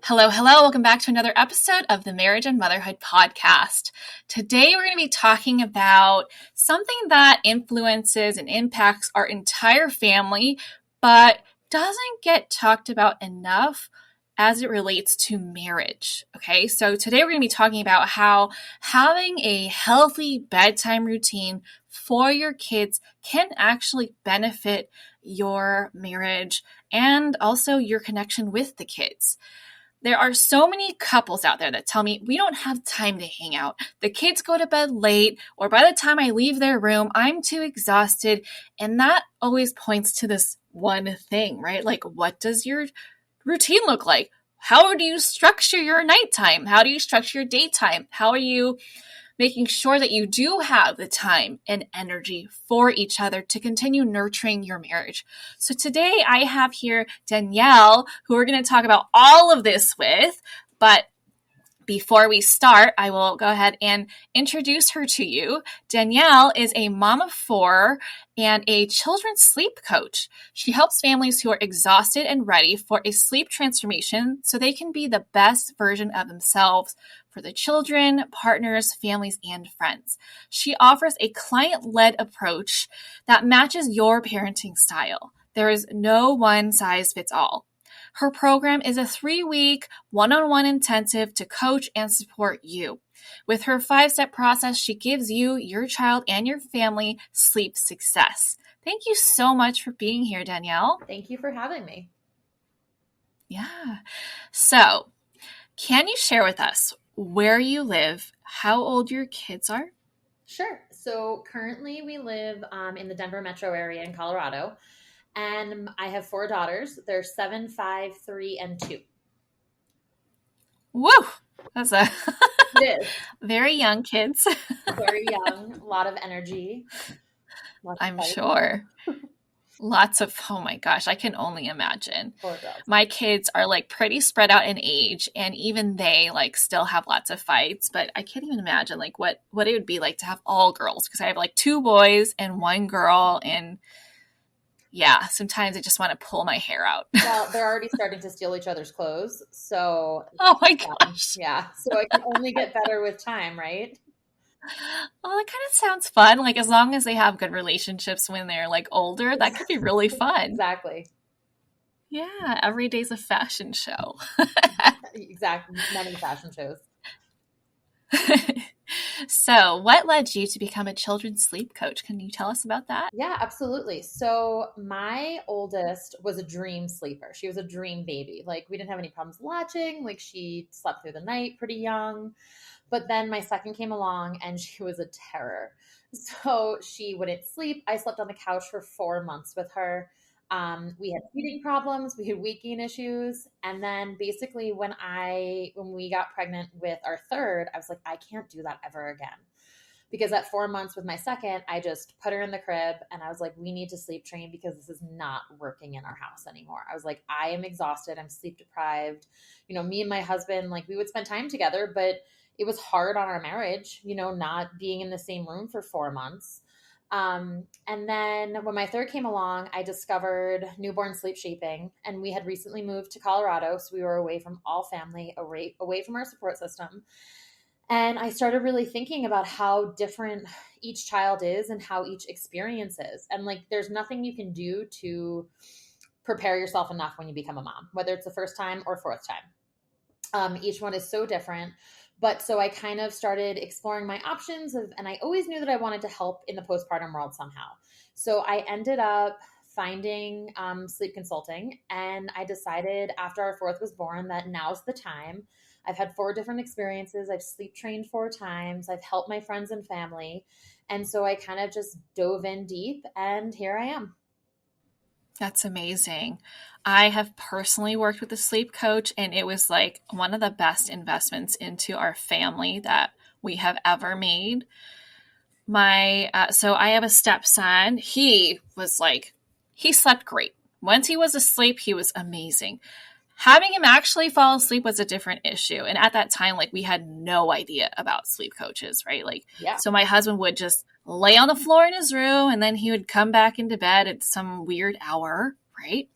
Hello, hello. Welcome back to another episode of the Marriage and Motherhood Podcast. Today, we're going to be talking about something that influences and impacts our entire family, but doesn't get talked about enough as it relates to marriage. Okay, so today we're going to be talking about how having a healthy bedtime routine for your kids can actually benefit your marriage and also your connection with the kids. There are so many couples out there that tell me we don't have time to hang out. The kids go to bed late, or by the time I leave their room, I'm too exhausted. And that always points to this one thing, right? Like, what does your routine look like? How do you structure your nighttime? How do you structure your daytime? How are you making sure that you do have the time and energy for each other to continue nurturing your marriage? So today I have here Danielle, who we're going to talk about all of this with. But before we start, I will go ahead and introduce her to you. Danielle is a mom of 4 and a children's sleep coach. She helps families who are exhausted and ready for a sleep transformation so they can be the best version of themselves for the children, partners, families, and friends. She offers a client-led approach that matches your parenting style. There is no one size fits all. Her program is a 3-week one-on-one intensive to coach and support you. With her 5-step process, she gives you, your child, and your family sleep success. Thank you so much for being here, Danielle. Thank you for having me. Yeah. So, can you share with us where you live, how old your kids are? Sure. So currently we live in the Denver metro area in Colorado. And I have 4 daughters. They're 7, 5, 3, and 2. Woo! That's It is. very young kids. Very young, a lot of energy. I'm sure. Lots of, oh my gosh, I can only imagine. My kids are like pretty spread out in age, and even they like still have lots of fights, but I can't even imagine like what it would be like to have all girls, because I have like 2 boys and 1 girl, and yeah, sometimes I just want to pull my hair out. Well, they're already starting to steal each other's clothes. So, oh my gosh. Yeah. So it can only get better with time, right? Well, it kind of sounds fun. Like, as long as they have good relationships when they're like older, that could be really fun. Exactly. Yeah. Every day's a fashion show. Exactly. Many fashion shows. So what led you to become a children's sleep coach? Can you tell us about that? Yeah, absolutely. So my oldest was a dream sleeper. She was a dream baby. Like, we didn't have any problems latching. Like, she slept through the night pretty young. But then my second came along and she was a terror. So she wouldn't sleep. I slept on the couch for 4 months with her. We had feeding problems, we had weight gain issues. And then basically when we got pregnant with our third, I was like, I can't do that ever again. Because at 4 months with my second, I just put her in the crib and I was like, we need to sleep train because this is not working in our house anymore. I was like, I am exhausted. I'm sleep deprived. Me and my husband, like, we would spend time together, but it was hard on our marriage, not being in the same room for 4 months. And then when my third came along, I discovered newborn sleep shaping, and we had recently moved to Colorado. So we were away from all family, away from our support system. And I started really thinking about how different each child is and how each experience is. And like, there's nothing you can do to prepare yourself enough when you become a mom, whether it's the first time or 4th time. Each one is so different. But so I kind of started exploring my options and I always knew that I wanted to help in the postpartum world somehow. So I ended up finding sleep consulting, and I decided after our 4th was born that now's the time. I've had 4 different experiences. I've sleep trained 4 times. I've helped my friends and family. And so I kind of just dove in deep, and here I am. That's amazing. I have personally worked with a sleep coach, and it was like one of the best investments into our family that we have ever made. So I have a stepson. He slept great. Once he was asleep, he was amazing. Having him actually fall asleep was a different issue. And at that time, like, we had no idea about sleep coaches, right? So my husband would just lay on the floor in his room, and then he would come back into bed at some weird hour, right?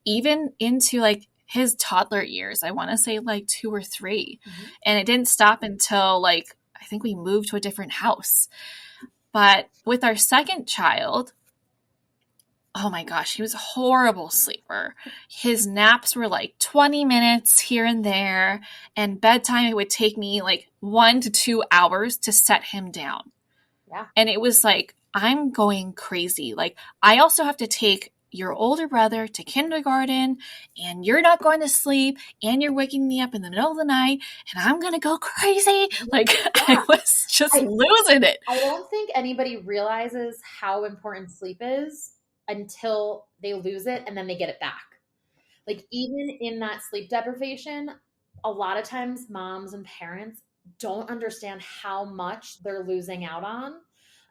Even into like his toddler years. I want to say like 2 or 3. Mm-hmm. And it didn't stop until like, I think we moved to a different house. But with our second child, oh my gosh, he was a horrible sleeper. His naps were like 20 minutes here and there, and bedtime, it would take me like 1 to 2 hours to set him down. Yeah. And it was like, I'm going crazy. Like, I also have to take your older brother to kindergarten, and you're not going to sleep, and you're waking me up in the middle of the night, and I'm going to go crazy. Like, yeah. I was just losing it. I don't think anybody realizes how important sleep is until they lose it and then they get it back. Like, even in that sleep deprivation, a lot of times moms and parents don't understand how much they're losing out on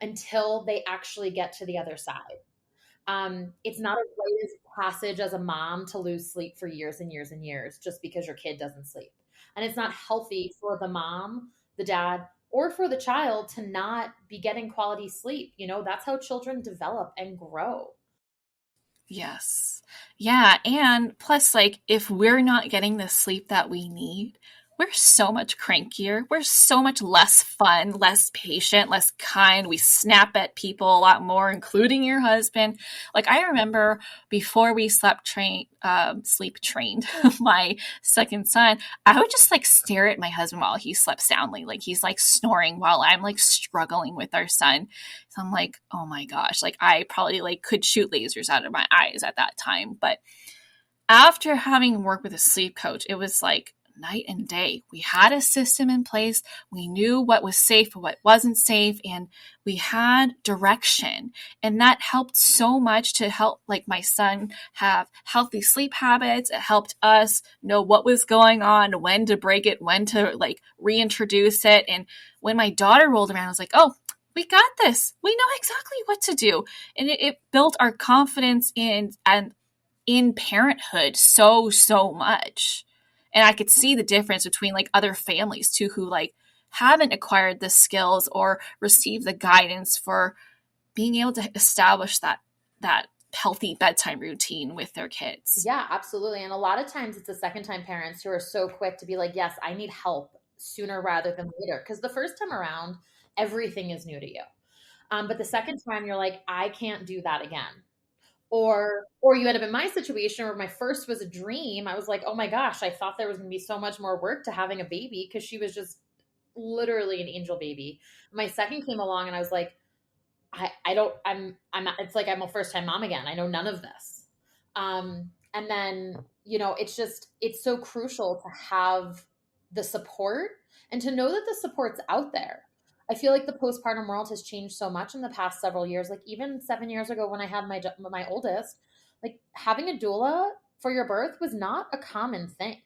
until they actually get to the other side. It's not a rite of passage as a mom to lose sleep for years and years and years just because your kid doesn't sleep. And it's not healthy for the mom, the dad, or for the child to not be getting quality sleep. You know, that's how children develop and grow. Yes. Yeah. And plus, like, if we're not getting the sleep that we need, we're so much crankier. We're so much less fun, less patient, less kind. We snap at people a lot more, including your husband. Like, I remember before we sleep trained my second son, I would just like stare at my husband while he slept soundly. Like, he's like snoring while I'm like struggling with our son. So I'm like, oh my gosh, like I probably like could shoot lasers out of my eyes at that time. But after having worked with a sleep coach, it was like night and day. We had a system in place. We knew what was safe and what wasn't safe, and we had direction. And that helped so much to help like my son have healthy sleep habits. It helped us know what was going on, when to break it, when to like reintroduce it. And when my daughter rolled around, I was like, oh, we got this. We know exactly what to do. And it built our confidence in parenthood so much. And I could see the difference between like other families too, who like haven't acquired the skills or received the guidance for being able to establish that healthy bedtime routine with their kids. Yeah, absolutely. And a lot of times it's the second time parents who are so quick to be like, yes, I need help sooner rather than later. Because the first time around, everything is new to you. But the second time you're like, I can't do that again. Or you end up in my situation where my first was a dream. I was like, oh my gosh, I thought there was going to be so much more work to having a baby because she was just literally an angel baby. My second came along and I was like, it's like I'm a first time mom again. I know none of this. And then, you know, it's so crucial to have the support and to know that the support's out there. I feel like the postpartum world has changed so much in the past several years. Like even 7 years ago when I had my oldest, like having a doula for your birth was not a common thing.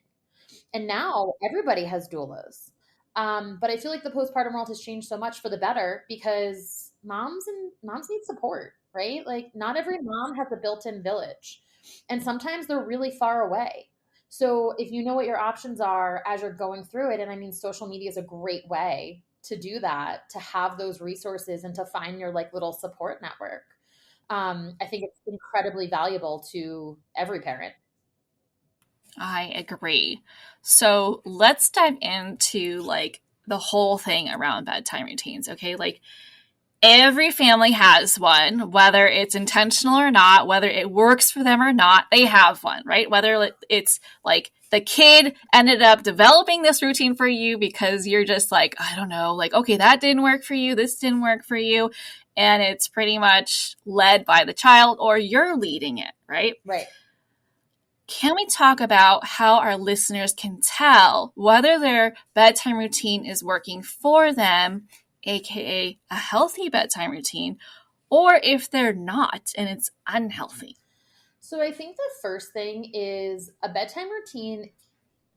And now everybody has doulas. But I feel like the postpartum world has changed so much for the better because moms need support, right? Like not every mom has a built-in village. And sometimes they're really far away. So if you know what your options are as you're going through it, and I mean, social media is a great way to do that, to have those resources and to find your like little support network. I think it's incredibly valuable to every parent. I agree. So let's dive into like the whole thing around bedtime routines. Okay. Like every family has one, whether it's intentional or not, whether it works for them or not, they have one, right? Whether it's like the kid ended up developing this routine for you because you're just like, I don't know, like, okay, that didn't work for you. This didn't work for you. And it's pretty much led by the child or you're leading it, right? Right. Can we talk about how our listeners can tell whether their bedtime routine is working for them, aka a healthy bedtime routine, or if they're not and it's unhealthy? So I think the first thing is a bedtime routine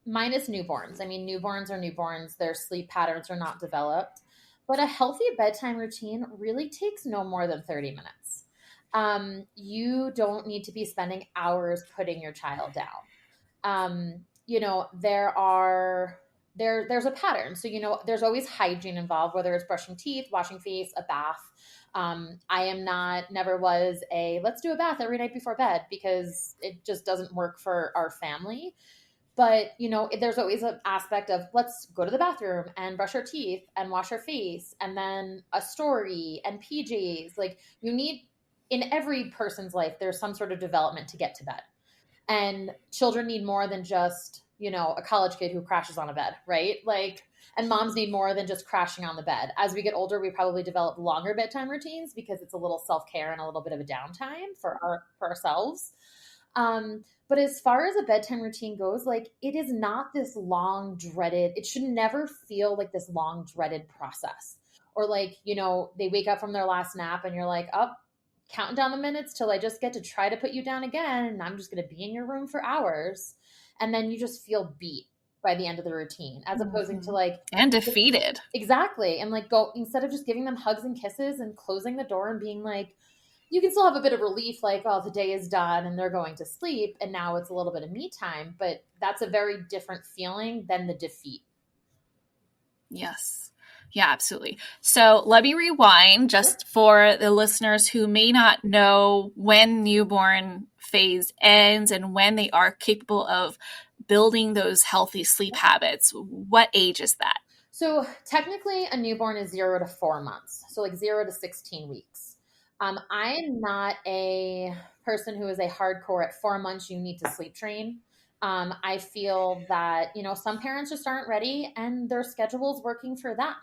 minus newborns. I mean, newborns are newborns. Their sleep patterns are not developed. But a healthy bedtime routine really takes no more than 30 minutes. You don't need to be spending hours putting your child down. You know, there are there's a pattern. So, there's always hygiene involved, whether it's brushing teeth, washing face, a bath. Never was let's do a bath every night before bed, because it just doesn't work for our family. But, there's always an aspect of let's go to the bathroom and brush our teeth and wash our face, and then a story and PJs. Like, in every person's life, there's some sort of development to get to bed. And children need more than just, a college kid who crashes on a bed, right? Like, and moms need more than just crashing on the bed. As we get older, we probably develop longer bedtime routines because it's a little self-care and a little bit of a downtime for ourselves. But as far as a bedtime routine goes, like, it is not this long dreaded, it should never feel like this long dreaded process. Or like, they wake up from their last nap and you're like, oh, counting down the minutes till I just get to try to put you down again. And I'm just going to be in your room for hours. And then you just feel beat by the end of the routine, as opposed to like, and defeated. Exactly. And like, instead of just giving them hugs and kisses and closing the door and being like, you can still have a bit of relief, like, oh, the day is done and they're going to sleep and now it's a little bit of me time. But that's a very different feeling than the defeat. Yes. Yeah, absolutely. So let me rewind just for the listeners who may not know when newborn phase ends and when they are capable of building those healthy sleep habits. What age is that? So technically a newborn is 0 to 4 months. So like 0 to 16 weeks. I am not a person who is a hardcore at 4 months, you need to sleep train. I feel that, some parents just aren't ready and their schedule's working for them.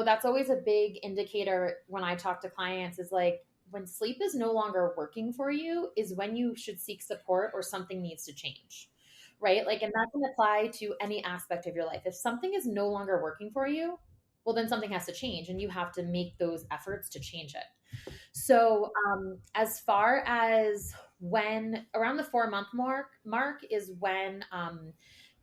That's always a big indicator when I talk to clients, is like, when sleep is no longer working for you is when you should seek support or something needs to change, right? Like, and that can apply to any aspect of your life. If something is no longer working for you, well, then something has to change and you have to make those efforts to change it. So as far as when around the 4 month mark is when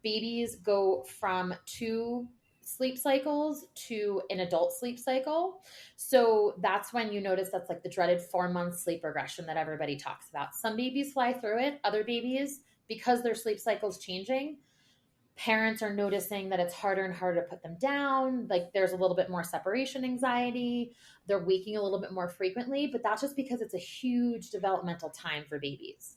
babies go from 2 sleep cycles to an adult sleep cycle. So that's when you notice that's like the dreaded 4 month sleep regression that everybody talks about. Some babies fly through it. Other babies, because their sleep cycle's changing, parents are noticing that it's harder and harder to put them down. Like, there's a little bit more separation anxiety. They're waking a little bit more frequently, but that's just because it's a huge developmental time for babies.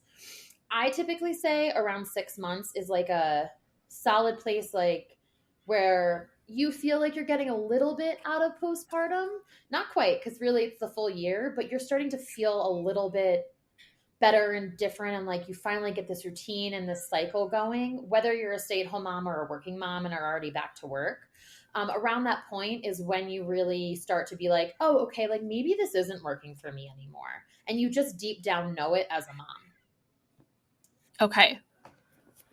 I typically say around 6 months is like a solid place, like where you feel like you're getting a little bit out of postpartum. Not quite, because really it's the full year, but you're starting to feel a little bit better and different, and like you finally get this routine and this cycle going, whether you're a stay-at-home mom or a working mom and are already back to work. Around that point is when you really start to be like, oh, okay, like maybe this isn't working for me anymore. And you just deep down know it as a mom. Okay.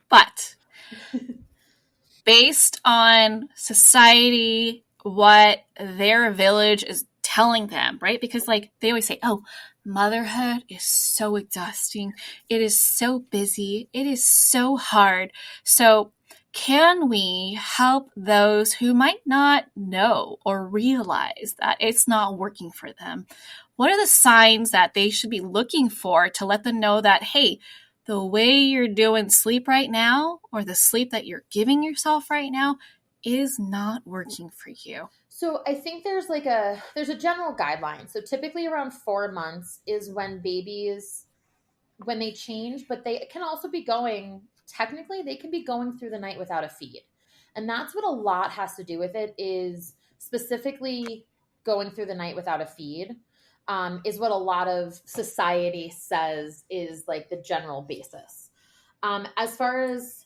But based on society, what their village is telling them, right? Because like they always say, oh, motherhood is so exhausting. It is so busy. It is so hard. So can we help those who might not know or realize that it's not working for them? What are the signs that they should be looking for to let them know that, hey, the way you're doing sleep right now, or the sleep that you're giving yourself right now, is not working for you? So I think there's a general guideline. So typically around 4 months is when babies, when they change, but they can also be technically they can be going through the night without a feed. And that's what a lot has to do with it, is specifically going through the night without a feed. Is what a lot of society says is like the general basis. As far as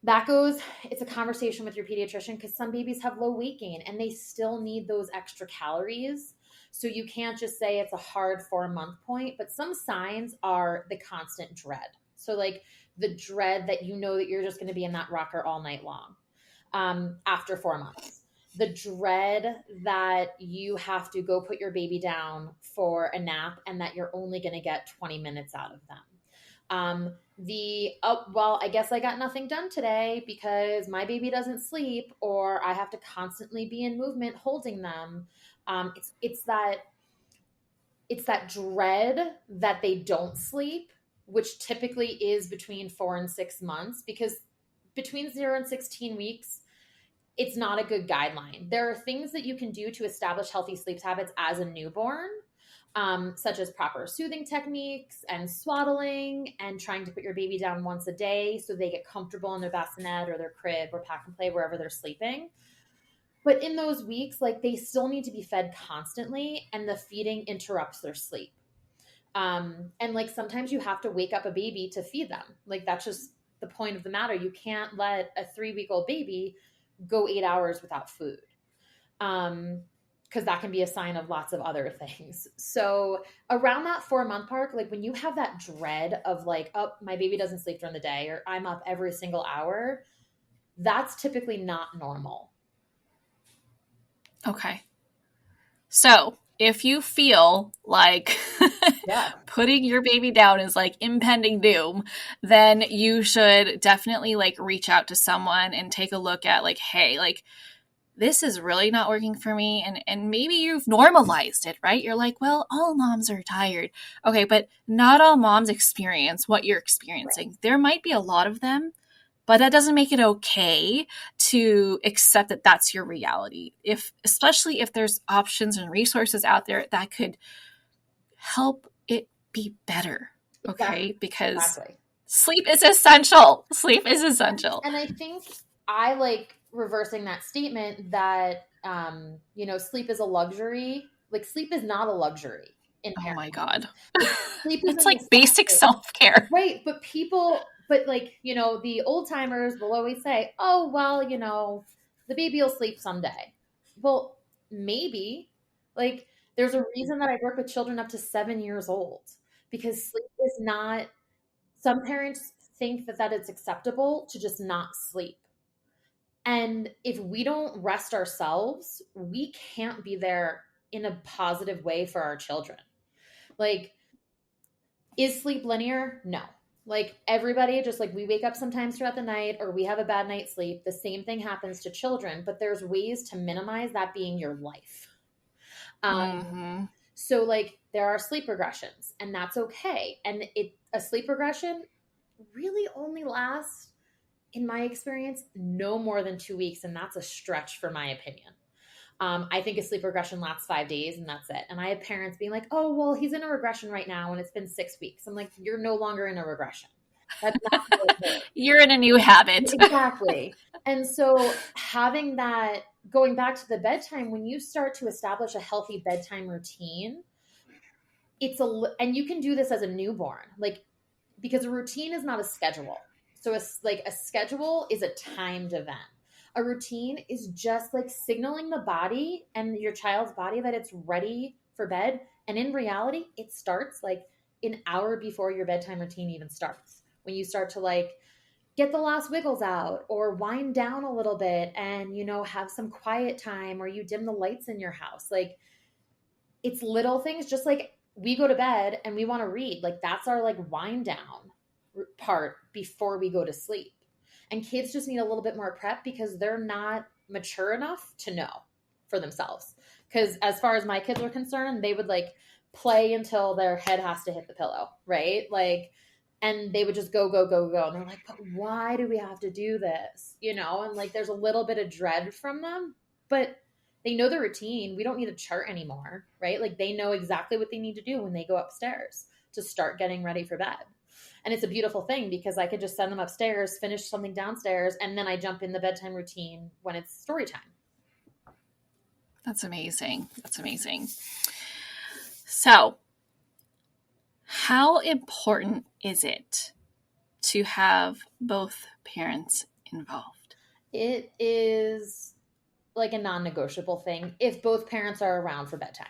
that goes, it's a conversation with your pediatrician, because some babies have low weight gain and they still need those extra calories. So you can't just say it's a hard 4 month point, but some signs are the constant dread. So like the dread that you know that you're just going to be in that rocker all night long after 4 months. The dread that you have to go put your baby down for a nap and that you're only going to get 20 minutes out of them. Well, I guess I got nothing done today because my baby doesn't sleep, or I have to constantly be in movement holding them. It's that dread that they don't sleep, which typically is between 4 and 6 months, because between 0 and 16 weeks, it's not a good guideline. There are things that you can do to establish healthy sleep habits as a newborn, such as proper soothing techniques and swaddling and trying to put your baby down once a day so they get comfortable in their bassinet or their crib or pack and play wherever they're sleeping. But in those weeks, like they still need to be fed constantly, and the feeding interrupts their sleep. And like sometimes you have to wake up a baby to feed them. Like that's just the point of the matter. You can't let a 3-week-old baby go 8 hours without food. Because that can be a sign of lots of other things. So around that 4-month mark, like when you have that dread of like, oh, my baby doesn't sleep during the day, or I'm up every single hour, that's typically not normal. Okay. So if you feel like putting your baby down is like impending doom, then you should definitely like reach out to someone and take a look at like, hey, like this is really not working for me. And maybe you've normalized it, right? You're like, well, all moms are tired. Okay, but not all moms experience what you're experiencing. Right. There might be a lot of them, but that doesn't make it okay to accept that that's your reality. Especially if there's options and resources out there that could help it be better. Okay. Exactly. Because sleep is essential. Sleep is essential. And I think I like reversing that statement that, sleep is a luxury. Like sleep is not a luxury. Oh my God. Sleep is it's like basic self-care. Right. But the old timers will always say, oh, well, the baby will sleep someday. Well, maybe like there's a reason that I work with children up to 7 years old, because sleep is not, some parents think that it's acceptable to just not sleep. And if we don't rest ourselves, we can't be there in a positive way for our children. Like, is sleep linear? No. Like everybody, just like we wake up sometimes throughout the night or we have a bad night's sleep, the same thing happens to children, but there's ways to minimize that being your life. So like there are sleep regressions, and that's okay. And a sleep regression really only lasts, in my experience, no more than 2 weeks. And that's a stretch for my opinion. I think a sleep regression lasts 5 days and that's it. And I have parents being like, oh, well, he's in a regression right now and it's been 6 weeks. I'm like, you're no longer in a regression. That's not what it is. You're in a new habit. Exactly. And so having that, going back to the bedtime, when you start to establish a healthy bedtime routine, and you can do this as a newborn, like, because a routine is not a schedule. So a schedule is a timed event. A routine is just like signaling the body and your child's body that it's ready for bed. And in reality, it starts like an hour before your bedtime routine even starts. When you start to like get the last wiggles out or wind down a little bit and, have some quiet time, or you dim the lights in your house. Like it's little things, just like we go to bed and we want to read. Like that's our like wind down part before we go to sleep. And kids just need a little bit more prep because they're not mature enough to know for themselves. Because as far as my kids are concerned, they would like play until their head has to hit the pillow, right? Like, and they would just go. And they're like, but why do we have to do this? And like there's a little bit of dread from them, but they know the routine. We don't need a chart anymore, right? Like they know exactly what they need to do when they go upstairs to start getting ready for bed. And it's a beautiful thing because I could just send them upstairs, finish something downstairs, and then I jump in the bedtime routine when it's story time. That's amazing. So, how important is it to have both parents involved? It is like a non-negotiable thing if both parents are around for bedtime.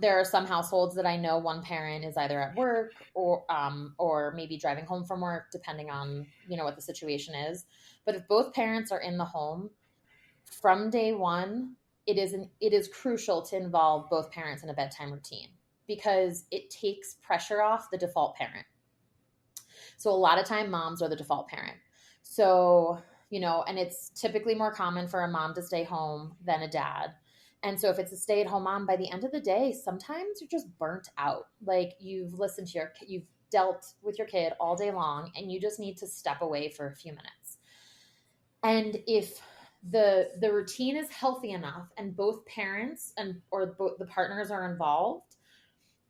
There are some households that I know one parent is either at work or maybe driving home from work, depending on, what the situation is. But if both parents are in the home from day one, it is crucial to involve both parents in a bedtime routine because it takes pressure off the default parent. So a lot of time moms are the default parent. So, and it's typically more common for a mom to stay home than a dad. And so if it's a stay-at-home mom, by the end of the day, sometimes you're just burnt out. Like you've dealt with your kid all day long and you just need to step away for a few minutes. And if the routine is healthy enough and both parents or both the partners are involved,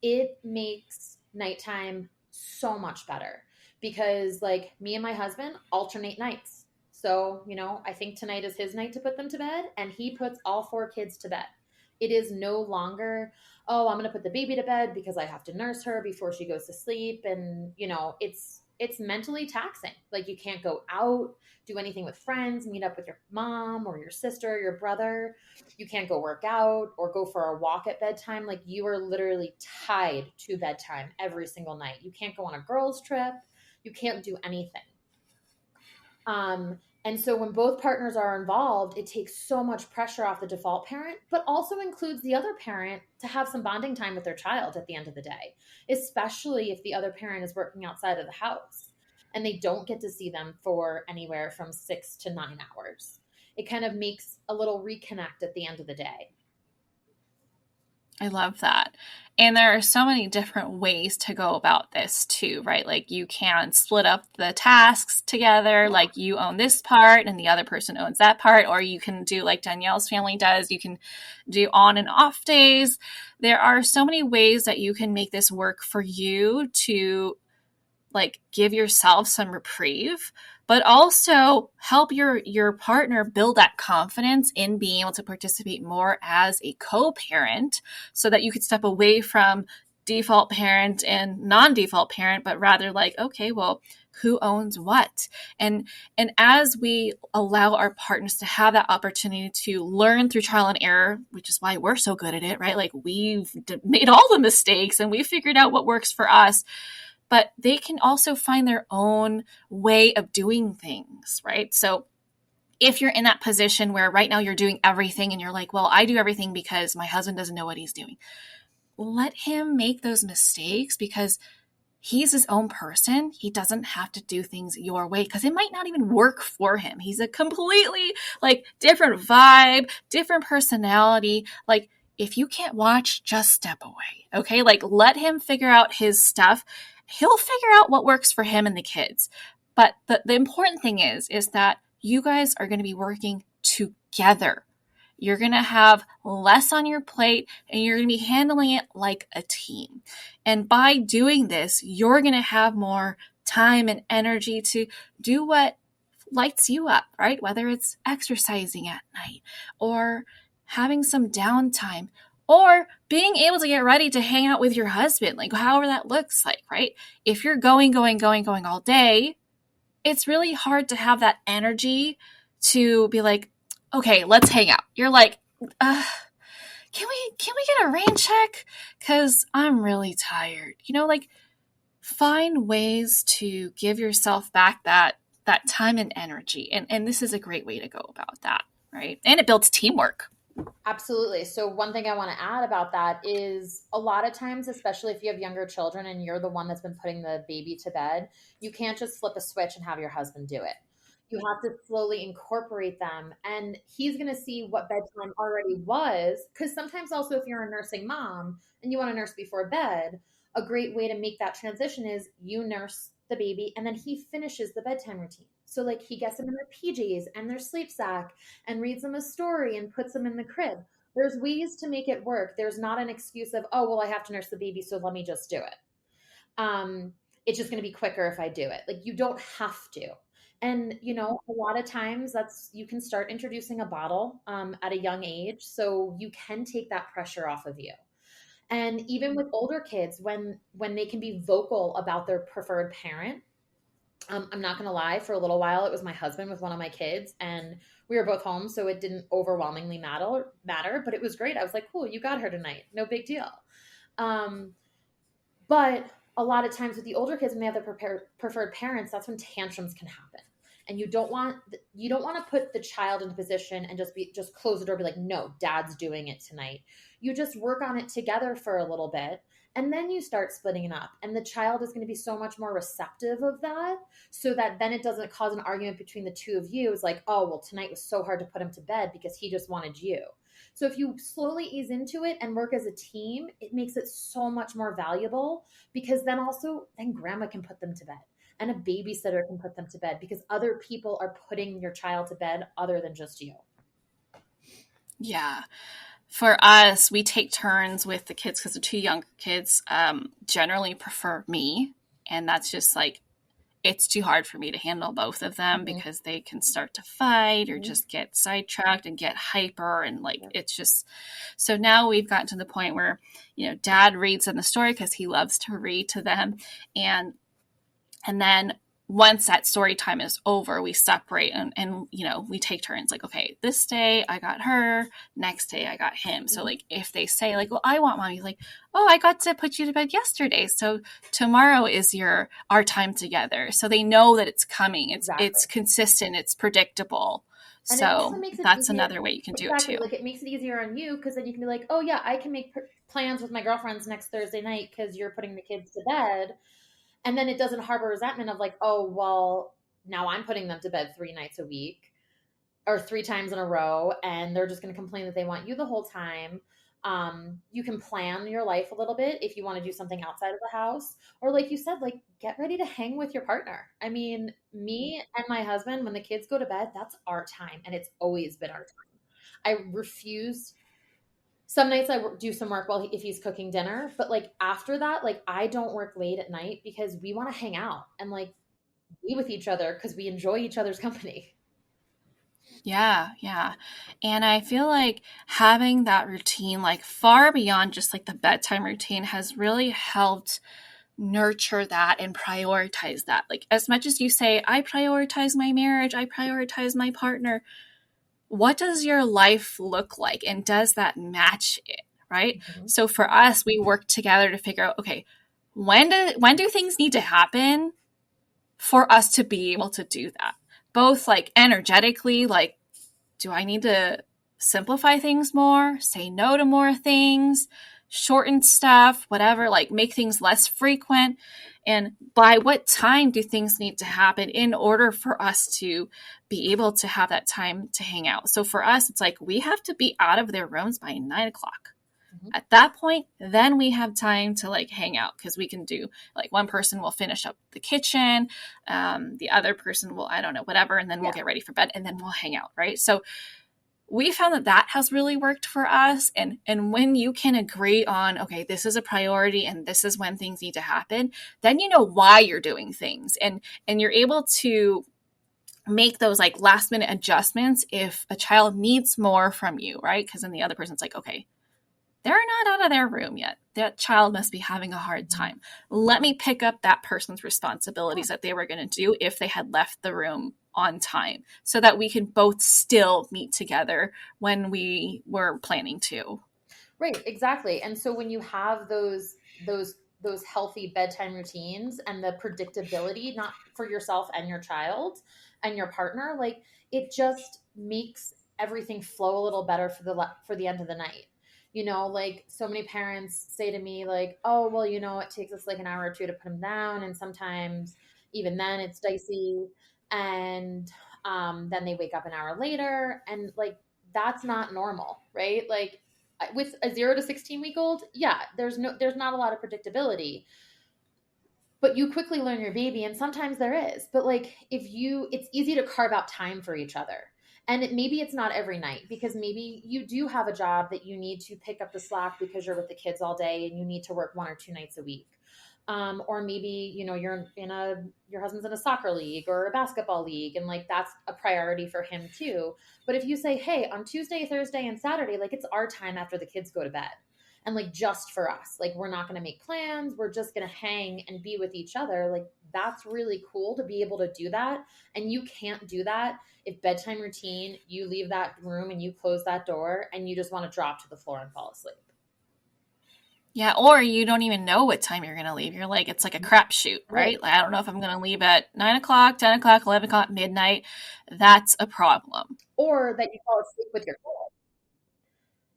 it makes nighttime so much better because like me and my husband alternate nights. So, I think tonight is his night to put them to bed and he puts all four kids to bed. It is no longer, oh, I'm going to put the baby to bed because I have to nurse her before she goes to sleep. And, it's mentally taxing. Like you can't go out, do anything with friends, meet up with your mom or your sister, your brother. You can't go work out or go for a walk at bedtime. Like you are literally tied to bedtime every single night. You can't go on a girls' trip. You can't do anything. And so when both partners are involved, it takes so much pressure off the default parent, but also includes the other parent to have some bonding time with their child at the end of the day, especially if the other parent is working outside of the house and they don't get to see them for anywhere from 6 to 9 hours. It kind of makes a little reconnect at the end of the day. I love that. And there are so many different ways to go about this too, right? Like you can split up the tasks together, like you own this part and the other person owns that part, or you can do like Danielle's family does. You can do on and off days. There are so many ways that you can make this work for you to like give yourself some reprieve, but also help your partner build that confidence in being able to participate more as a co-parent so that you could step away from default parent and non-default parent, but rather like, okay, well, who owns what? And as we allow our partners to have that opportunity to learn through trial and error, which is why we're so good at it, right? Like we've made all the mistakes and we figured out what works for us. But they can also find their own way of doing things, right? So if you're in that position where right now you're doing everything and you're like, well, I do everything because my husband doesn't know what he's doing, let him make those mistakes because he's his own person. He doesn't have to do things your way because it might not even work for him. He's a completely like different vibe, different personality. Like if you can't watch, just step away. Okay. Like let him figure out his stuff. He'll figure out what works for him and the kids. But the important thing is that you guys are going to be working together. You're going to have less on your plate and you're going to be handling it like a team. And by doing this, you're going to have more time and energy to do what lights you up, right? Whether it's exercising at night or having some downtime or being able to get ready to hang out with your husband, like however that looks like, right? If you're going all day, it's really hard to have that energy to be like, okay, let's hang out. You're like, can we get a rain check? Because I'm really tired. Like find ways to give yourself back that time and energy. And this is a great way to go about that, right? And it builds teamwork. Absolutely. So one thing I want to add about that is a lot of times, especially if you have younger children and you're the one that's been putting the baby to bed, you can't just flip a switch and have your husband do it. You have to slowly incorporate them. And he's going to see what bedtime already was. Because sometimes also if you're a nursing mom and you want to nurse before bed, a great way to make that transition is you nurse the baby and then he finishes the bedtime routine. So like he gets them in their PJs and their sleep sack and reads them a story and puts them in the crib. There's ways to make it work. There's not an excuse of, oh, well, I have to nurse the baby, so let me just do it. It's just going to be quicker if I do it. Like you don't have to. And, a lot of times you can start introducing a bottle at a young age. So you can take that pressure off of you. And even with older kids, when they can be vocal about their preferred parent, I'm not going to lie, for a little while, it was my husband with one of my kids and we were both home. So it didn't overwhelmingly matter, but it was great. I was like, cool, you got her tonight. No big deal. But a lot of times with the older kids, when they have their preferred parents, that's when tantrums can happen. And you don't want to put the child in a position and just close the door, be like, no, dad's doing it tonight. You just work on it together for a little bit. And then you start splitting it up. And the child is going to be so much more receptive of that so that then it doesn't cause an argument between the two of you. It's like, oh, well, tonight was so hard to put him to bed because he just wanted you. So if you slowly ease into it and work as a team, it makes it so much more valuable because then grandma can put them to bed. and a babysitter can put them to bed because other people are putting your child to bed other than just you. Yeah. For us, we take turns with the kids because the two younger kids generally prefer me. And that's just like, it's too hard for me to handle both of them because they can start to fight or just get sidetracked and get hyper. And like, it's just, so now we've gotten to the point where, you know, dad reads them the story because he loves to read to them. And then once that story time is over, we separate and you know, we take turns like, okay, this day I got her, next day I got him. So like if they say like, well, I want mommy, like, oh, I got to put you to bed yesterday, so tomorrow is our time together. So they know that it's coming. It's consistent, it's predictable. And so that's easier. Another way you can do it too. Like it makes it easier on you because then you can be like, oh yeah, I can make plans with my girlfriends next Thursday night because you're putting the kids to bed. And then it doesn't harbor resentment of like, oh, well, now I'm putting them to bed 3 nights a week or 3 times in a row. And they're just going to complain that they want you the whole time. You can plan your life a little bit if you want to do something outside of the house. Or like you said, like get ready to hang with your partner. I mean, me and my husband, when the kids go to bed, that's our time. And it's always been our time. I refuse. Some nights I do some work if he's cooking dinner, but like after that, like I don't work late at night because we want to hang out and like be with each other because we enjoy each other's company. Yeah. And I feel like having that routine, like far beyond just like the bedtime routine, has really helped nurture that and prioritize that. Like as much as you say, I prioritize my marriage, I prioritize my partner, what does your life look like? And does that match it? Right. So for us, we work together to figure out, okay, when do things need to happen for us to be able to do that? Both like energetically, like, do I need to simplify things more, say no to more things, shorten stuff, whatever, like make things less frequent? And by what time do things need to happen in order for us to be able to have that time to hang out? So for us, it's like we have to be out of their rooms by 9 o'clock. At that point, then we have time to like hang out because we can do like one person will finish up the kitchen, the other person will, I don't know, whatever, and then we'll get ready for bed and then we'll hang out, right? So we found that has really worked for us. And when you can agree on, okay, this is a priority and this is when things need to happen, then you know why you're doing things and you're able to make those like last minute adjustments if a child needs more from you, right? Because then the other person's like, okay, they're not out of their room yet. That child must be having a hard time. Let me pick up that person's responsibilities that they were going to do if they had left the room on time so that we can both still meet together when we were planning to. Right, exactly. And so when you have those healthy bedtime routines and the predictability, not for yourself and your child and your partner, like it just makes everything flow a little better for the end of the night. You know, like so many parents say to me like, oh, well, you know, it takes us like an hour or 2 to put them down. And sometimes even then it's dicey. And then they wake up an hour later and like, that's not normal, right? Like with a 0 to 16-week-old, yeah, there's not a lot of predictability, but you quickly learn your baby. And sometimes there is, but like it's easy to carve out time for each other. And maybe it's not every night because maybe you do have a job that you need to pick up the slack because you're with the kids all day and you need to work 1 or 2 nights a week. Or maybe, you know, your husband's in a soccer league or a basketball league and like that's a priority for him too. But if you say, hey, on Tuesday, Thursday, and Saturday, like it's our time after the kids go to bed and like just for us, like we're not going to make plans. We're just going to hang and be with each other. Like that's really cool to be able to do that. And you can't do that if bedtime routine, you leave that room and you close that door and you just want to drop to the floor and fall asleep. Yeah, or you don't even know what time you're going to leave. You're like, it's like a crapshoot, right? Like, I don't know if I'm going to leave at 9 o'clock, 10 o'clock, 11 o'clock, midnight. That's a problem. Or that you fall asleep with your kid.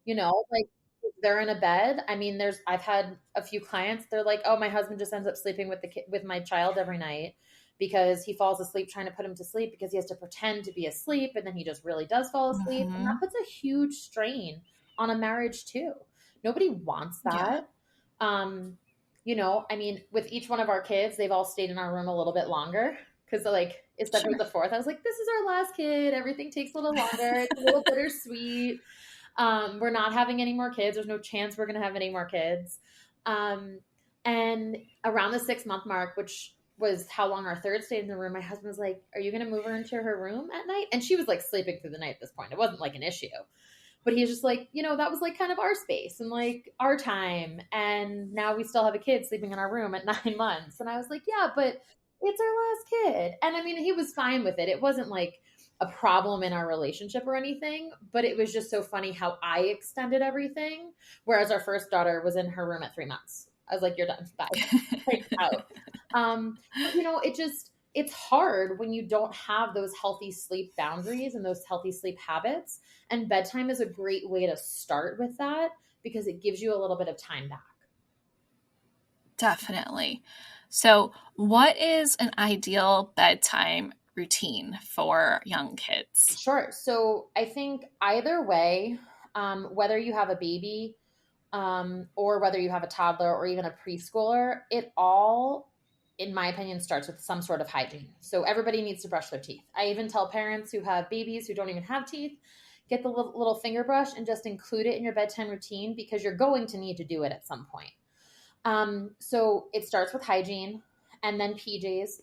You know, like if they're in a bed. I mean, I've had a few clients. They're like, oh, my husband just ends up sleeping with my child every night because he falls asleep trying to put him to sleep because he has to pretend to be asleep. And then he just really does fall asleep. And that puts a huge strain on a marriage too. Nobody wants that. Yeah. I mean, with each one of our kids, they've all stayed in our room a little bit longer because like, especially with the fourth, I was like, this is our last kid. Everything takes a little longer. It's a little bittersweet. We're not having any more kids. There's no chance we're going to have any more kids. And around the 6-month mark, which was how long our third stayed in the room, my husband was like, are you going to move her into her room at night? And she was like sleeping through the night at this point. It wasn't like an issue. But he's just like, that was like kind of our space and like our time. And now we still have a kid sleeping in our room at 9 months. And I was like, yeah, but it's our last kid. And I mean, he was fine with it. It wasn't like a problem in our relationship or anything, but it was just so funny how I extended everything. Whereas our first daughter was in her room at 3 months. I was like, you're done. Bye. Like, out. It's hard when you don't have those healthy sleep boundaries and those healthy sleep habits. And bedtime is a great way to start with that because it gives you a little bit of time back. Definitely. So what is an ideal bedtime routine for young kids? Sure. So I think either way, whether you have a baby or whether you have a toddler or even a preschooler, it all, in my opinion, starts with some sort of hygiene. So everybody needs to brush their teeth. I even tell parents who have babies who don't even have teeth, get the little finger brush and just include it in your bedtime routine because you're going to need to do it at some point. So it starts with hygiene and then PJs.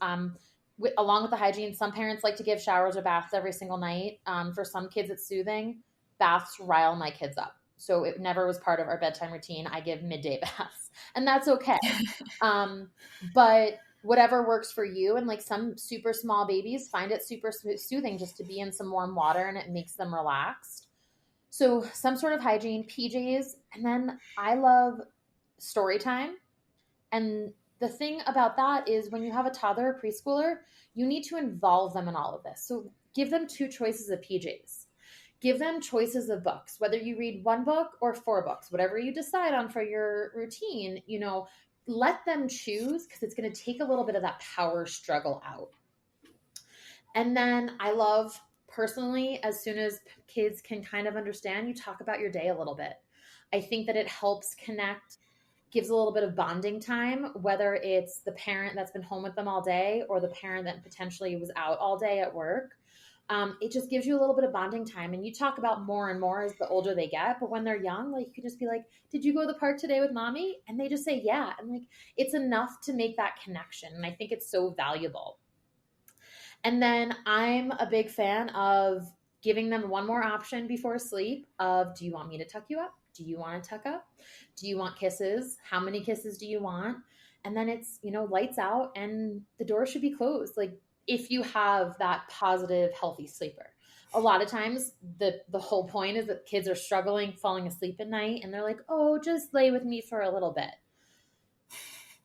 Along with the hygiene, some parents like to give showers or baths every single night. For some kids, it's soothing. Baths rile my kids up. So it never was part of our bedtime routine. I give midday baths and that's okay. But whatever works for you. And like some super small babies find it super soothing just to be in some warm water and it makes them relaxed. So some sort of hygiene, PJs. And then I love story time. And the thing about that is when you have a toddler or preschooler, you need to involve them in all of this. So give them 2 choices of PJs. Give them choices of books, whether you read 1 book or 4 books, whatever you decide on for your routine, let them choose because it's going to take a little bit of that power struggle out. And then I love personally, as soon as kids can kind of understand, you talk about your day a little bit. I think that it helps connect, gives a little bit of bonding time, whether it's the parent that's been home with them all day or the parent that potentially was out all day at work. It just gives you a little bit of bonding time. And you talk about more and more as the older they get. But when they're young, like you could just be like, did you go to the park today with mommy? And they just say, yeah. And like, it's enough to make that connection. And I think it's so valuable. And then I'm a big fan of giving them one more option before sleep of, do you want me to tuck you up? Do you want to tuck up? Do you want kisses? How many kisses do you want? And then it's, lights out and the door should be closed. Like if you have that positive, healthy sleeper. A lot of times the whole point is that kids are struggling, falling asleep at night. And they're like, oh, just lay with me for a little bit.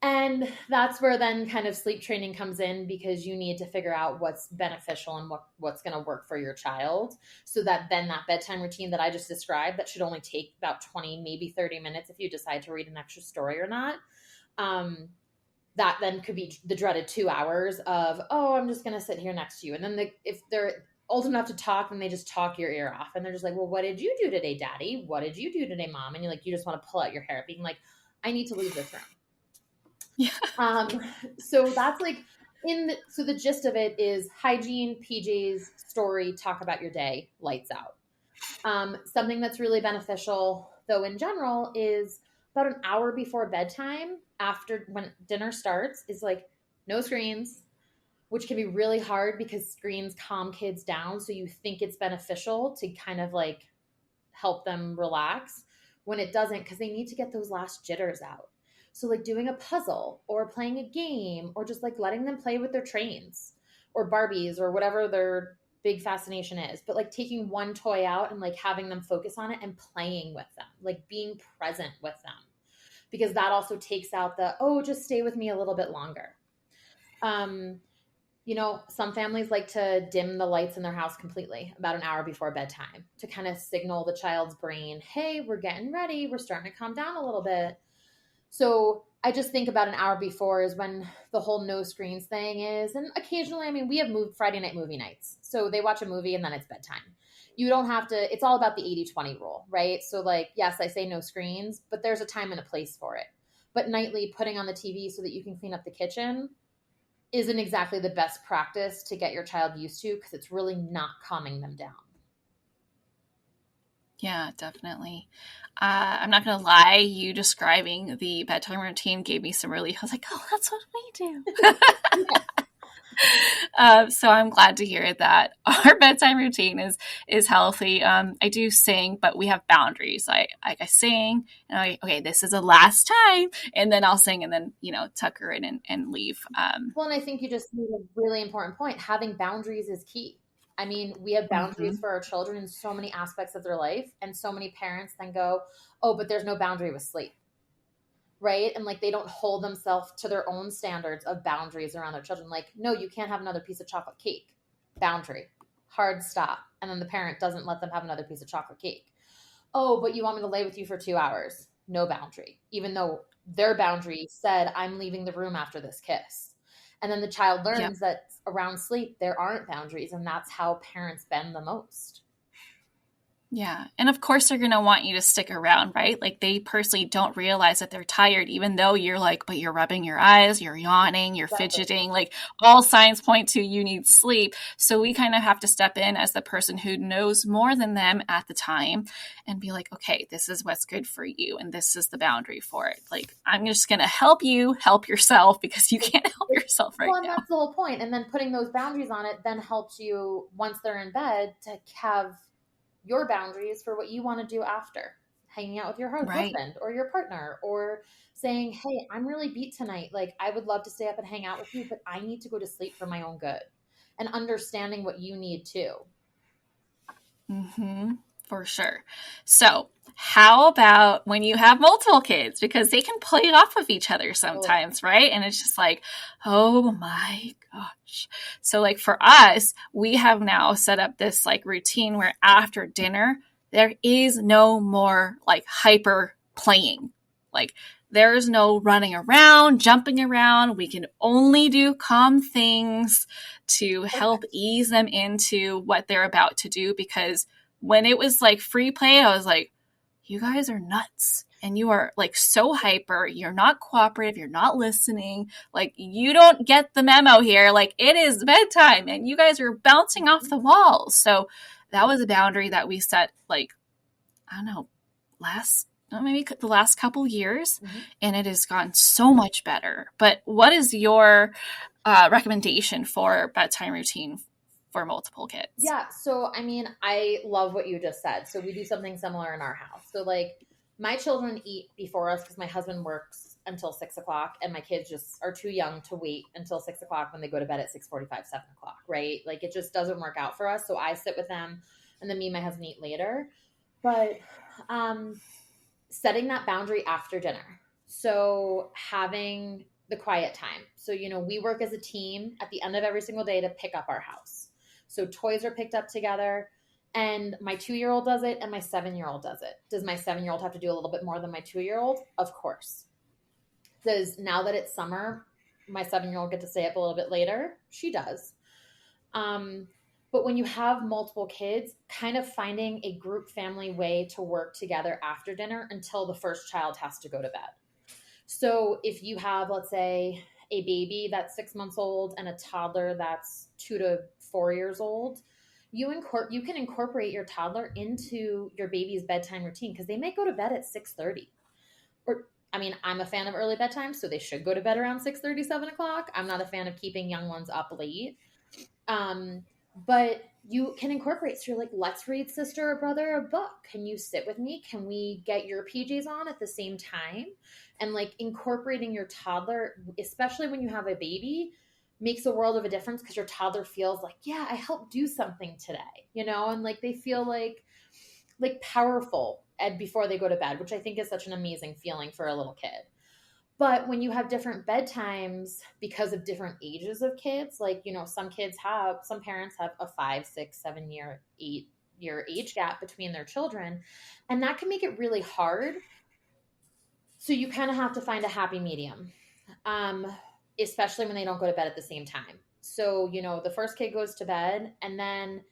And that's where then kind of sleep training comes in because you need to figure out what's beneficial and what's going to work for your child. So that then that bedtime routine that I just described, that should only take about 20, maybe 30 minutes if you decide to read an extra story or not. That then could be the dreaded 2 hours of, oh, I'm just going to sit here next to you. And then if they're old enough to talk, then they just talk your ear off. And they're just like, well, what did you do today, daddy? What did you do today, mom? And you just want to pull out your hair being like, I need to leave this room. Yeah. So that's like so the gist of it is hygiene, PJs, story, talk about your day, lights out. Something that's really beneficial though in general is about an hour before bedtime, after when dinner starts, is like no screens, which can be really hard because screens calm kids down. So you think it's beneficial to kind of like help them relax when it doesn't, because they need to get those last jitters out. So like doing a puzzle or playing a game or just like letting them play with their trains or Barbies or whatever their big fascination is. But like taking one toy out and like having them focus on it and playing with them, like being present with them, because that also takes out the, oh, just stay with me a little bit longer. Some families like to dim the lights in their house completely about an hour before bedtime to kind of signal the child's brain, hey, we're getting ready. We're starting to calm down a little bit. So I just think about an hour before is when the whole no screens thing is. And occasionally, we have Friday night movie nights. So they watch a movie and then it's bedtime. You don't have to, it's all about the 80-20 rule, right? So like, yes, I say no screens, but there's a time and a place for it. But nightly putting on the TV so that you can clean up the kitchen isn't exactly the best practice to get your child used to, because it's really not calming them down. Yeah, definitely. I'm not going to lie, you describing the bedtime routine gave me some relief. I was like, oh, that's what we do. So I'm glad to hear that our bedtime routine is healthy. I do sing, but we have boundaries. I sing, and okay, this is the last time, and then I'll sing, and then tuck her in and leave. Well, and I think you just made a really important point. Having boundaries is key. I mean, we have boundaries for our children in so many aspects of their life, and so many parents then go, oh, but there's no boundary with sleep. Right? And like, they don't hold themselves to their own standards of boundaries around their children. Like, no, you can't have another piece of chocolate cake. Boundary. Hard stop. And then the parent doesn't let them have another piece of chocolate cake. Oh, but you want me to lay with you for 2 hours. No boundary. Even though their boundary said, I'm leaving the room after this kiss. And then the child learns that around sleep, there aren't boundaries. And that's how parents bend the most. Yeah. And of course they're going to want you to stick around, right? Like, they personally don't realize that they're tired, even though you're like, but you're rubbing your eyes, you're yawning, you're fidgeting, like all signs point to you need sleep. So we kind of have to step in as the person who knows more than them at the time and be like, okay, this is what's good for you. And this is the boundary for it. Like, I'm just going to help you help yourself, because you can't help yourself right now. Well, and that's the whole point. And then putting those boundaries on it then helps you, once they're in bed, to have your boundaries for what you want to do after hanging out with your husband or your partner, or saying, hey, I'm really beat tonight. Like, I would love to stay up and hang out with you, but I need to go to sleep for my own good, and understanding what you need too. For sure. So how about when you have multiple kids, because they can play off of each other sometimes, right? And it's just like, oh my gosh. So like for us, we have now set up this like routine where after dinner, there is no more like hyper playing. Like, there's no running around, jumping around. We can only do calm things to help ease them into what they're about to do, because when it was like free play, I was like, you guys are nuts. And you are like so hyper. You're not cooperative. You're not listening. Like, you don't get the memo here. Like, it is bedtime and you guys are bouncing off the walls. So that was a boundary that we set, like, I don't know, maybe the last couple years. And it has gotten so much better. But what is your recommendation for bedtime routine for multiple kids? Yeah. So, I mean, I love what you just said. So we do something similar in our house. So like, my children eat before us because my husband works until 6 o'clock, and my kids just are too young to wait until 6 o'clock when they go to bed at 6:45, 7 o'clock, right? Like, it just doesn't work out for us. So I sit with them, and then me and my husband eat later. But setting that boundary after dinner. So having the quiet time. So, we work as a team at the end of every single day to pick up our house. So toys are picked up together, and my 2-year-old does it and my 7-year-old does it. Does my 7-year-old have to do a little bit more than my 2-year-old? Of course. Does, now that it's summer, my 7-year-old get to stay up a little bit later? She does. But when you have multiple kids, kind of finding a group family way to work together after dinner until the first child has to go to bed. So if you have, let's say, a baby that's 6 months old and a toddler that's 2 to 4 years old, you can incorporate your toddler into your baby's bedtime routine, because they may go to bed at 6:30. Or, I mean, I'm a fan of early bedtime, so they should go to bed around 6:30, 7 o'clock. I'm not a fan of keeping young ones up late. But you can incorporate. So you're like, let's read sister or brother a book. Can you sit with me? Can we get your PJs on at the same time? And like, incorporating your toddler, especially when you have a baby, makes a world of a difference, because your toddler feels like, yeah, I helped do something today, and like, they feel like powerful before they go to bed, which I think is such an amazing feeling for a little kid. But when you have different bedtimes because of different ages of kids, like, some parents have a 5, 6, 7 year, 8-year age gap between their children. And that can make it really hard. So you kind of have to find a happy medium, especially when they don't go to bed at the same time. So, the first kid goes to bed, and then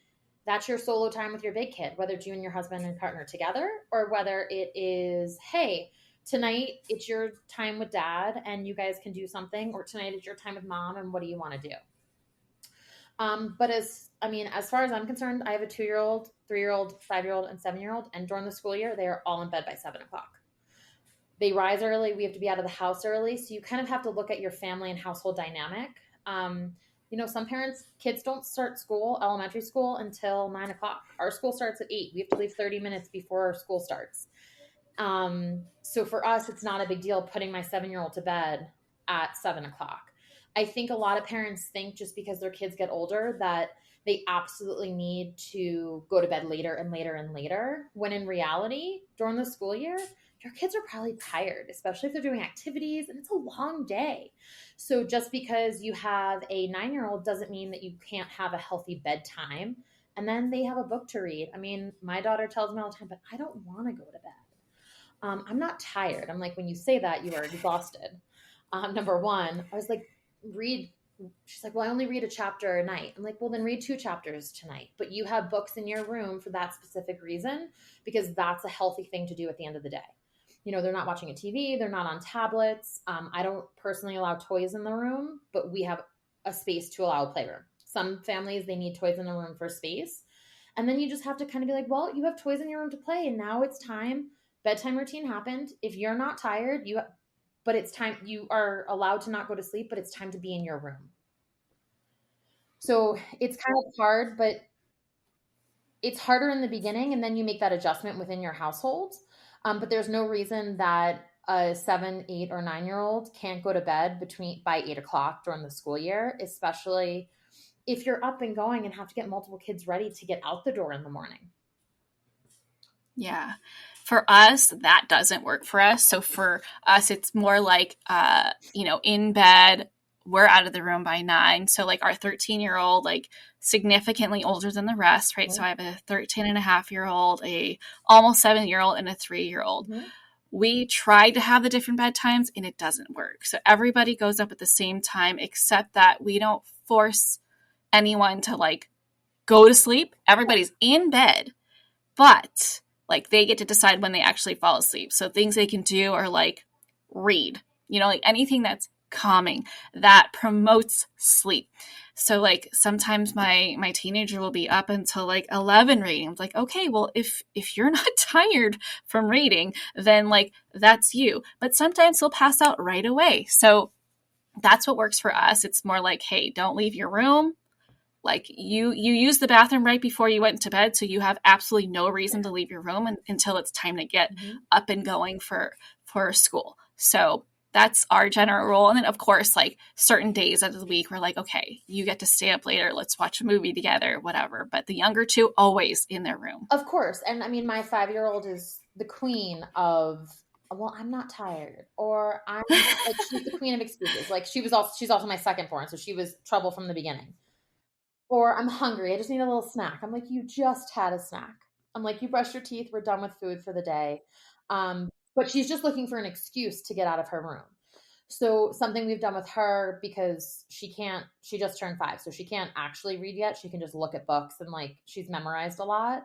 that's your solo time with your big kid, whether it's you and your husband and partner together, or whether it is, hey, tonight it's your time with dad and you guys can do something, or tonight it's your time with mom and what do you want to do? But as far as I'm concerned, I have a 2-year-old, 3-year-old, 5-year-old, and 7-year-old, and during the school year, they are all in bed by 7 o'clock. They rise early. We have to be out of the house early. So you kind of have to look at your family and household dynamic. Some kids don't start elementary school until 9 o'clock. Our school starts at 8. We have to leave 30 minutes before our school starts. So for us, it's not a big deal putting my 7-year-old to bed at 7 o'clock. I think a lot of parents think just because their kids get older that they absolutely need to go to bed later and later and later, when in reality, during the school year, your kids are probably tired, especially if they're doing activities, and it's a long day. So just because you have a 9-year-old doesn't mean that you can't have a healthy bedtime. And then they have a book to read. I mean, my daughter tells me all the time, but I don't want to go to bed. I'm not tired. I'm like, when you say that, you are exhausted. Number one, I was like, read. She's like, well, I only read a chapter a night. I'm like, well, then read 2 chapters tonight. But you have books in your room for that specific reason, because that's a healthy thing to do at the end of the day. They're not watching a TV. They're not on tablets. I don't personally allow toys in the room, but we have a space to allow a playroom. Some families, they need toys in the room for space. And then you just have to kind of be like, well, you have toys in your room to play, and now it's time. Bedtime routine happened. If you're not tired, but it's time, you are allowed to not go to sleep, but it's time to be in your room. So it's kind of hard, but it's harder in the beginning, and then you make that adjustment within your household. But there's no reason that a 7, 8, or 9-year-old can't go to bed by 8 o'clock during the school year, especially if you're up and going and have to get multiple kids ready to get out the door in the morning. Yeah. For us, that doesn't work for us. So for us, it's more like, in bed, we're out of the room by 9. So like our 13-year-old, like significantly older than the rest, right? Mm-hmm. So I have a 13-and-a-half-year-old, a almost 7-year-old, and a 3-year-old. Mm-hmm. We try to have the different bedtimes and it doesn't work. So everybody goes up at the same time, except that we don't force anyone to like go to sleep. Everybody's in bed, but like they get to decide when they actually fall asleep. So things they can do are like read, like anything that's calming, that promotes sleep. So like sometimes my teenager will be up until like 11 reading. I'm like, okay, well, if you're not tired from reading, then like that's you. But sometimes he'll pass out right away. So that's what works for us. It's more like, hey, don't leave your room. Like you use the bathroom right before you went to bed, so you have absolutely no reason to leave your room until it's time to get up and going for school. So that's our general rule. And then, of course, like certain days of the week, we're like, okay, you get to stay up later. Let's watch a movie together, whatever. But the younger two, always in their room. Of course. And I mean, my 5-year-old is the queen of, well, I'm not tired, or I'm like, she's the queen of excuses. Like she's also my second-born, so she was trouble from the beginning. Or I'm hungry. I just need a little snack. I'm like, you just had a snack. I'm like, you brushed your teeth. We're done with food for the day. But she's just looking for an excuse to get out of her room. So something we've done with her, because she just turned 5, so she can't actually read yet. She can just look at books, and like she's memorized a lot.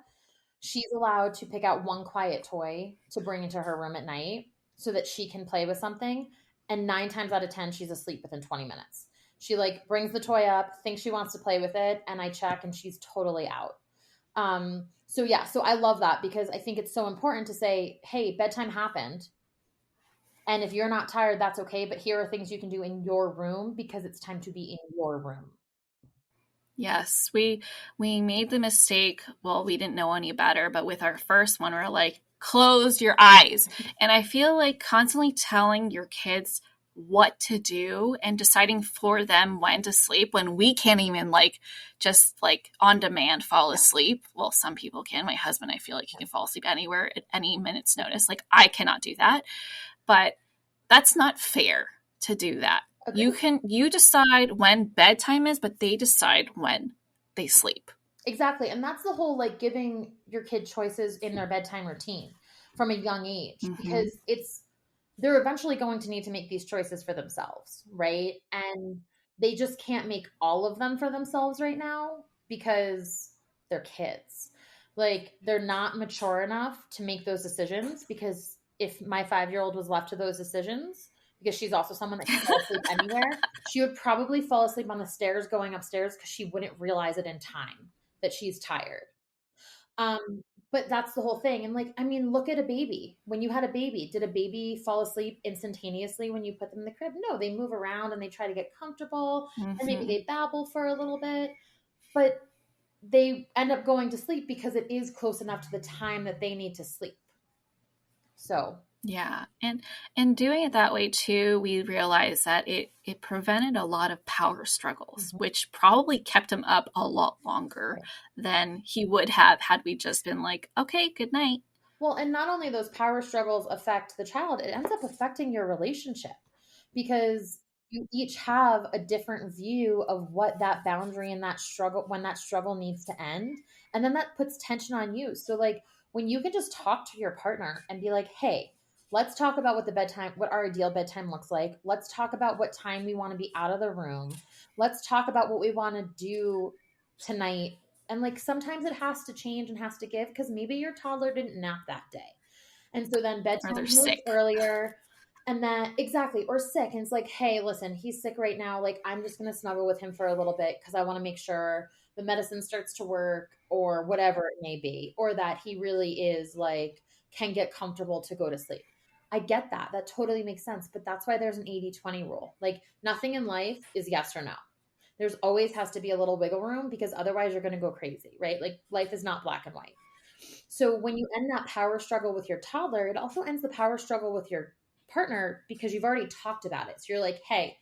She's allowed to pick out one quiet toy to bring into her room at night so that she can play with something. And 9 times out of 10, she's asleep within 20 minutes. She like brings the toy up, thinks she wants to play with it, and I check and she's totally out. So I love that, because I think it's so important to say, hey, bedtime happened. And if you're not tired, that's okay. But here are things you can do in your room, because it's time to be in your room. Yes, we made the mistake. Well, we didn't know any better, but with our first one, we're like, close your eyes. And I feel like constantly telling your kids what to do and deciding for them when to sleep, when we can't even like just like on demand fall asleep. Well, some people can. My husband, I feel like he can fall asleep anywhere at any minute's notice. Like I cannot do that, but that's not fair to do that. Okay. You decide when bedtime is, but they decide when they sleep. Exactly. And that's the whole like giving your kid choices in their bedtime routine from a young age, because they're eventually going to need to make these choices for themselves, right? And they just can't make all of them for themselves right now because they're kids. Like they're not mature enough to make those decisions, because if my 5-year-old was left to those decisions, because she's also someone that can fall asleep anywhere, she would probably fall asleep on the stairs going upstairs because she wouldn't realize it in time that she's tired. But that's the whole thing. And like, I mean, look at a baby. When you had a baby, did a baby fall asleep instantaneously when you put them in the crib? No, they move around and they try to get comfortable and maybe they babble for a little bit, but they end up going to sleep because it is close enough to the time that they need to sleep. So yeah. And doing it that way too, we realized that it prevented a lot of power struggles, which probably kept him up a lot longer than he would have had we just been like, okay, good night. Well, and not only those power struggles affect the child, it ends up affecting your relationship because you each have a different view of what that boundary and that struggle, when that struggle needs to end. And then that puts tension on you. So like when you can just talk to your partner and be like, hey, let's talk about what our ideal bedtime looks like. Let's talk about what time we want to be out of the room. Let's talk about what we want to do tonight. And like sometimes it has to change and has to give because maybe your toddler didn't nap that day. And so then bedtime moves earlier. And then exactly, or sick. And it's like, hey, listen, he's sick right now. Like, I'm just going to snuggle with him for a little bit because I want to make sure the medicine starts to work or whatever it may be, or that he really is like, can get comfortable to go to sleep. I get that. That totally makes sense. But that's why there's an 80-20 rule. Like nothing in life is yes or no. There's always has to be a little wiggle room because otherwise you're going to go crazy, right? Like life is not black and white. So when you end that power struggle with your toddler, it also ends the power struggle with your partner because you've already talked about it. So you're like, hey,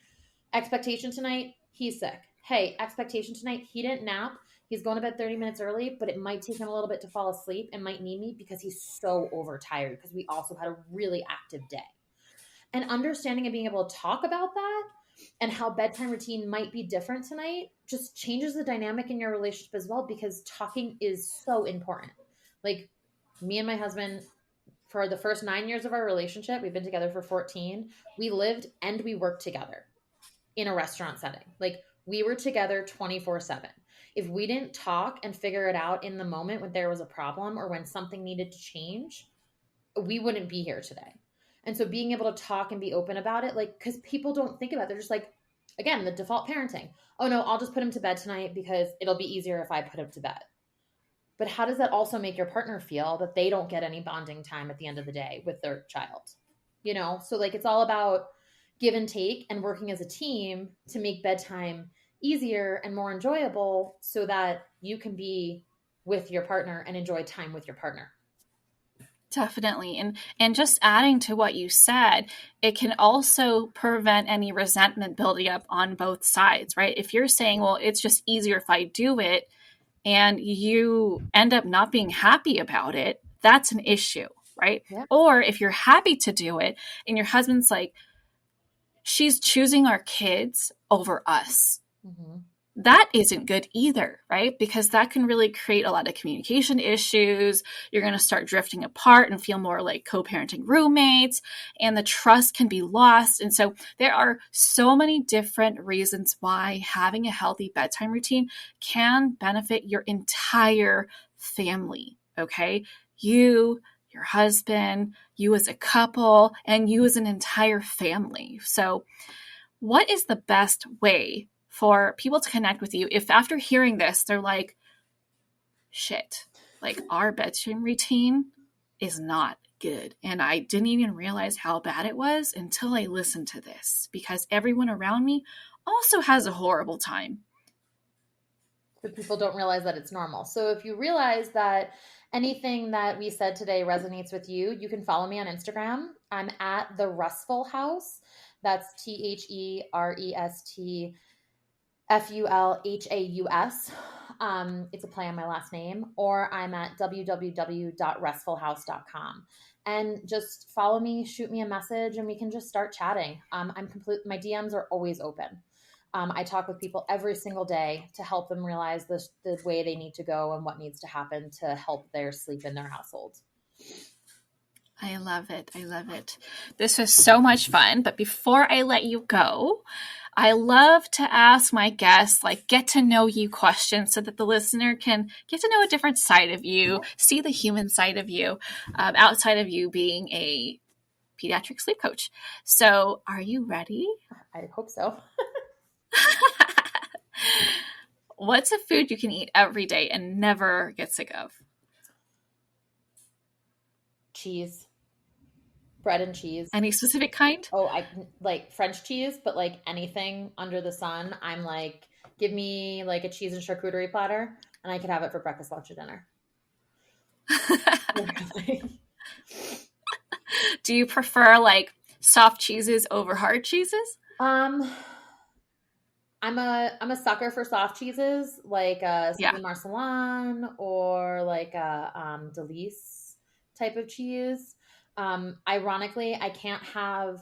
expectation tonight, he's sick. Hey, expectation tonight, he didn't nap. He's going to bed 30 minutes early, but it might take him a little bit to fall asleep and might need me because he's so overtired because we also had a really active day. And understanding and being able to talk about that and how bedtime routine might be different tonight just changes the dynamic in your relationship as well because talking is so important. Like me and my husband, for the first 9 years of our relationship, we've been together for 14. We lived and we worked together in a restaurant setting. Like we were together 24/7. If we didn't talk and figure it out in the moment when there was a problem or when something needed to change, we wouldn't be here today. And so being able to talk and be open about it, like, because people don't think about it. They're just like, again, the default parenting. Oh no, I'll just put him to bed tonight because it'll be easier if I put him to bed. But how does that also make your partner feel that they don't get any bonding time at the end of the day with their child? You know, so like it's all about give and take and working as a team to make bedtime easier and more enjoyable so that you can be with your partner and enjoy time with your partner. Definitely. And just adding to what you said, it can also prevent any resentment building up on both sides, right? If you're saying, well, it's just easier if I do it, and you end up not being happy about it, that's an issue, right? Yeah. Or if you're happy to do it and your husband's like, she's choosing our kids over us. Mm-hmm. That isn't good either, right? Because that can really create a lot of communication issues. You're going to start drifting apart and feel more like co-parenting roommates, and the trust can be lost. And so there are so many different reasons why having a healthy bedtime routine can benefit your entire family, okay? You, your husband, you as a couple, and you as an entire family. So what is the best way for people to connect with you if after hearing this, they're like, shit, like our bedtime routine is not good. And I didn't even realize how bad it was until I listened to this because everyone around me also has a horrible time. But people don't realize that it's normal. So if you realize that anything that we said today resonates with you, you can follow me on Instagram. I'm at the Restful Haus. That's TheRestFulHaus. It's a play on my last name, or I'm at www.restfulhouse.com. And just follow me, shoot me a message, and we can just start chatting. My DMs are always open. I talk with people every single day to help them realize the way they need to go and what needs to happen to help their sleep in their household. I love it. I love it. This was so much fun. But before I let you go, I love to ask my guests like get to know you questions so that the listener can get to know a different side of you, see the human side of you, outside of you being a pediatric sleep coach. So are you ready? I hope so. What's a food you can eat every day and never get sick of? Cheese. Bread and cheese. Any specific kind? Oh, I like French cheese, but like anything under the sun, I'm like, give me like a cheese and charcuterie platter, and I could have it for breakfast, lunch, or dinner. Do you prefer like soft cheeses over hard cheeses? I'm a sucker for soft cheeses, like Saint Marcelin or like a Delice type of cheese. Ironically, I can't have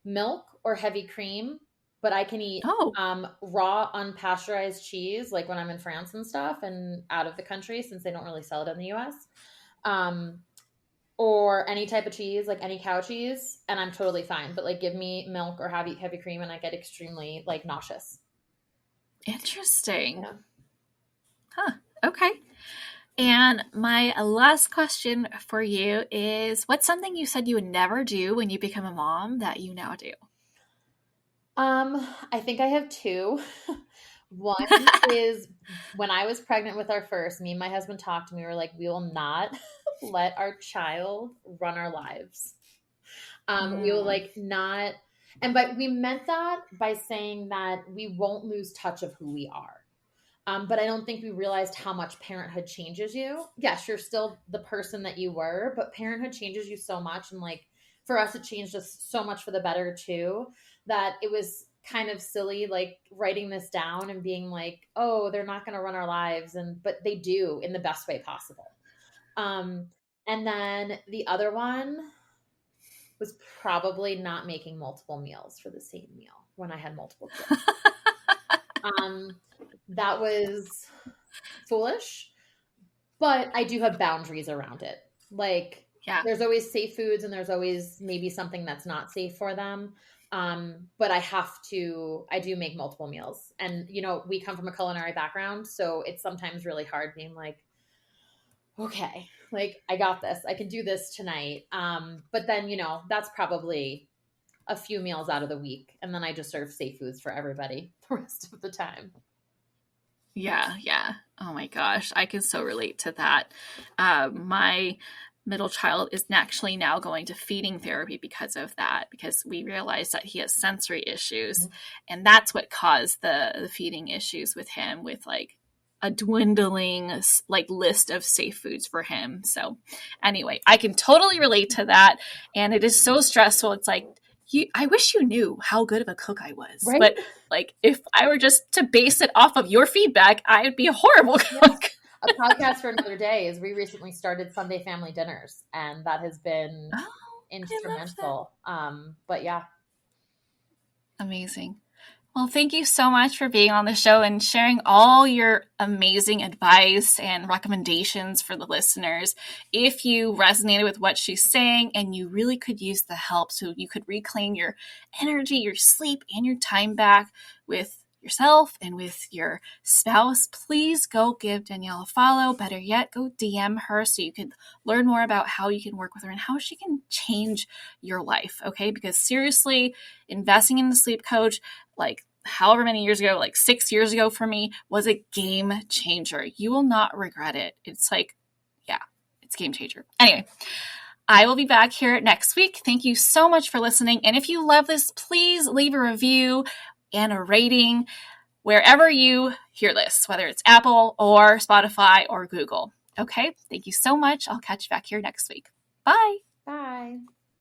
milk or heavy cream, but I can eat raw unpasteurized cheese, like when I'm in France and stuff and out of the country, since they don't really sell it in the US. Or any type of cheese, like any cow cheese, and I'm totally fine. But like give me milk or heavy cream and I get extremely like nauseous. Interesting. Yeah. Huh. Okay. And my last question for you is, what's something you said you would never do when you become a mom that you now do? I think I have two. One is when I was pregnant with our first, me and my husband talked and we were like, we will not let our child run our lives. We will like not, but we meant that by saying that we won't lose touch of who we are. But I don't think we realized how much parenthood changes you. Yes, you're still the person that you were, but parenthood changes you so much. And like for us, it changed us so much for the better too, that it was kind of silly, like writing this down and being like, oh, they're not going to run our lives. But they do in the best way possible. And then the other one was probably not making multiple meals for the same meal when I had multiple kids. That was foolish, but I do have boundaries around it. Like, there's always safe foods and there's always maybe something that's not safe for them. But I do make multiple meals. And, you know, we come from a culinary background, so it's sometimes really hard being like, okay, like I got this, I can do this tonight. But then, you know, that's probably a few meals out of the week. And then I just serve safe foods for everybody the rest of the time. Yeah. Oh my gosh. I can so relate to that. My middle child is actually now going to feeding therapy because of that, because we realized that he has sensory issues. Mm-hmm. And that's what caused the feeding issues with him, with like a dwindling like list of safe foods for him. So anyway, I can totally relate to that. And it is so stressful. It's like, I wish you knew how good of a cook I was. Right? But like, if I were just to base it off of your feedback, I would be a horrible cook. A podcast for another day is we recently started Sunday family dinners, and that has been instrumental. But yeah. Amazing. Well, thank you so much for being on the show and sharing all your amazing advice and recommendations for the listeners. If you resonated with what she's saying and you really could use the help so you could reclaim your energy, your sleep, and your time back with yourself and with your spouse, please go give Danielle a follow. Better yet, go DM her so you can learn more about how you can work with her and how she can change your life, okay? Because seriously, investing in the sleep coach, like however many years ago, like 6 years ago for me, was a game changer. You will not regret it. It's like, it's a game changer. Anyway, I will be back here next week. Thank you so much for listening. And if you love this, please leave a review and a rating wherever you hear this, whether it's Apple or Spotify or Google. Okay, thank you so much. I'll catch you back here next week. Bye. Bye.